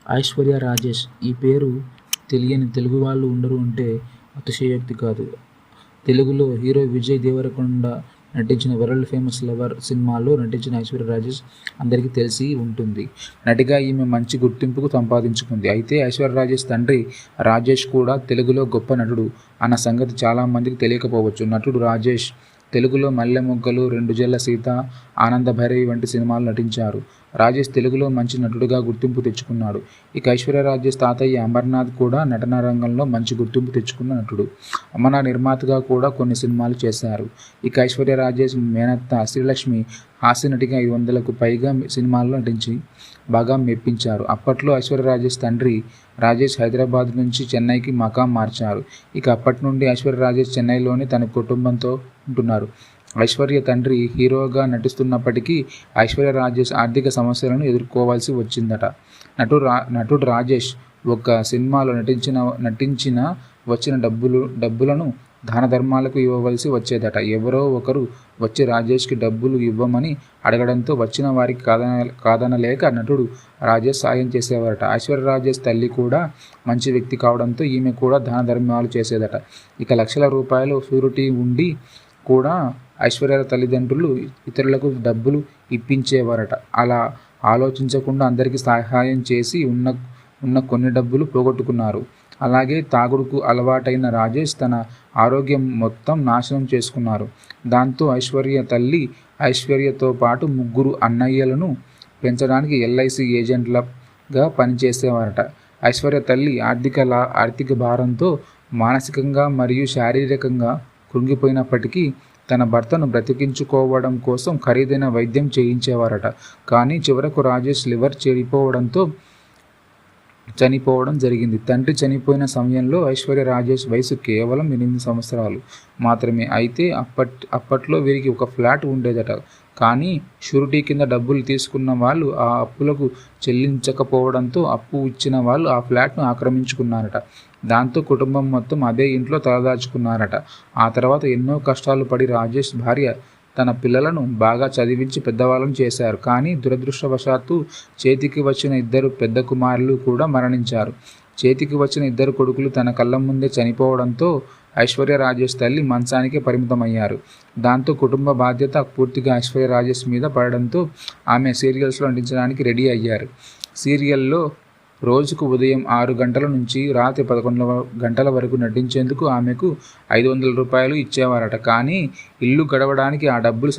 ఐశ్వర్య రాజేష్ ఈ పేరు తెలియని తెలుగు వాళ్ళు ఉండరు అంటే అతిశయోక్తి కాదు. తెలుగులో హీరో విజయ్ దేవరకొండ నటించిన వరల్డ్ ఫేమస్ లవర్ సినిమాలో నటించిన ఐశ్వర్య రాజేష్ అందరికీ తెలిసి ఉంటుంది. నటిగా ఈమె మంచి గుర్తింపుకు సంపాదించుకుంది. అయితే ఐశ్వర్య రాజేష్ తండ్రి రాజేష్ కూడా తెలుగులో గొప్ప నటుడు అన్న సంగతి చాలామందికి తెలియకపోవచ్చు. నటుడు రాజేష్ తెలుగులో మల్లెమొగ్గలు, రెండు జళ్ల సీత, ఆనందభైరవి వంటి సినిమాలు నటించారు. రాజేష్ తెలుగులో మంచి నటుడిగా గుర్తింపు తెచ్చుకున్నాడు. ఇక ఐశ్వర్య రాజేష్ తాతయ్య అమర్నాథ్ కూడా నటనా రంగంలో మంచి గుర్తింపు తెచ్చుకున్న నటుడు. అమర్నాథ్ నిర్మాతగా కూడా కొన్ని సినిమాలు చేశారు. ఇక ఐశ్వర్య రాజేష్ మేనత్త శ్రీలక్ష్మి హాస్య నటిగా 500కు పైగా సినిమాల్లో నటించి బాగా మెప్పించారు. అప్పట్లో ఐశ్వర్య రాజేష్ తండ్రి రాజేష్ హైదరాబాద్ నుంచి చెన్నైకి మకాం మార్చారు. ఇక అప్పటి నుండి ఐశ్వర్య రాజేష్ చెన్నైలోని తన కుటుంబంతో ఉంటున్నారు. ఐశ్వర్య తండ్రి హీరోగా నటిస్తున్నప్పటికీ ఐశ్వర్య రాజేష్ ఆర్థిక సమస్యలను ఎదుర్కోవాల్సి వచ్చిందట. నటుడు రాజేష్ ఒక సినిమాలో నటించిన వచ్చిన డబ్బులను దాన ధర్మాలకు ఇవ్వవలసి వచ్చేదట. ఎవరో ఒకరు వచ్చి రాజేష్కి డబ్బులు ఇవ్వమని అడగడంతో వచ్చిన వారికి కాదనలేక నటుడు రాజేష్ సాయం చేసేవారట. ఐశ్వర్య రాజేష్ తల్లి కూడా మంచి వ్యక్తి కావడంతో ఈమె కూడా దాన ధర్మాలు చేసేదట. ఇక లక్షల రూపాయలు షూరిటీ ఉండి కూడా ఐశ్వర్య తల్లిదండ్రులు ఇతరులకు డబ్బులు ఇప్పించేవారట. అలా ఆలోచించకుండా అందరికీ సహాయం చేసి ఉన్న కొన్ని డబ్బులు పోగొట్టుకున్నారు. అలాగే తాగుడుకు అలవాటైన రాజేష్ తన ఆరోగ్యం మొత్తం నాశనం చేసుకున్నారు. దాంతో ఐశ్వర్య తల్లి ఐశ్వర్యతో పాటు 3 అన్నయ్యలను పెంచడానికి ఎల్ఐసి ఏజెంట్లుగా పనిచేసేవారట. ఐశ్వర్య తల్లి ఆర్థిక భారంతో మానసికంగా మరియు శారీరకంగా కృంగిపోయినప్పటికీ తన భర్తను బ్రతికించుకోవడం కోసం ఖరీదైన వైద్యం చేయించేవారట. కానీ చివరకు రాజేష్ లివర్ చనిపోవడం జరిగింది. తండ్రి చనిపోయిన సమయంలో ఐశ్వర్య రాజేష్ వయసు కేవలం 8 సంవత్సరాలు మాత్రమే. అయితే అప్పట్లో వీరికి ఒక ఫ్లాట్ ఉండేదట. కానీ షూరిటీ కింద డబ్బులు తీసుకున్న వాళ్ళు ఆ అప్పులకు చెల్లించకపోవడంతో అప్పు ఇచ్చిన వాళ్ళు ఆ ఫ్లాట్ను ఆక్రమించుకున్నారట. దాంతో కుటుంబం మొత్తం అదే ఇంట్లో తలదాచుకున్నారట. ఆ తర్వాత ఎన్నో కష్టాలు పడి రాజేష్ భార్య తన పిల్లలను బాగా చదివించి పెద్దవాళ్ళను చేశారు. కానీ దురదృష్టవశాత్తు చేతికి వచ్చిన 2 పెద్ద కుమారులు కూడా మరణించారు. చేతికి వచ్చిన 2 కొడుకులు తన కళ్ళ ముందే చనిపోవడంతో ఐశ్వర్య రాజేష్ తల్లి మంచానికే పరిమితమయ్యారు. దాంతో కుటుంబ బాధ్యత పూర్తిగా ఐశ్వర్య రాజేష్ మీద పడడంతో ఆమె సీరియల్స్లో నటించడానికి రెడీ అయ్యారు. సీరియల్లో రోజుకు ఉదయం 6 గంటల నుంచి రాత్రి 11 గంటల వరకు నటించేందుకు ఆమెకు 500 రూపాయలు ఇచ్చేవారట. కానీ ఇల్లు గడవడానికి ఆ డబ్బులు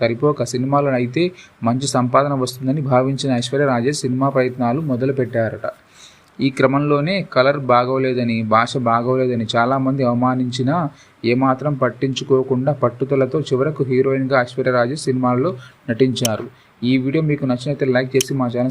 సరిపోక సినిమాలో అయితే మంచి సంపాదన వస్తుందని భావించిన ఐశ్వర్య రాజేష్ సినిమా ప్రయత్నాలు మొదలుపెట్టారట. ఈ క్రమంలోనే కలర్ బాగోలేదని, భాష బాగోలేదని చాలామంది అవమానించినా ఏమాత్రం పట్టించుకోకుండా పట్టుదలతో చివరకు హీరోయిన్గా ఐశ్వర్య రాజేష్ సినిమాల్లో నటించారు. ఈ వీడియో మీకు నచ్చినట్లయితే లైక్ చేసి మా ఛానల్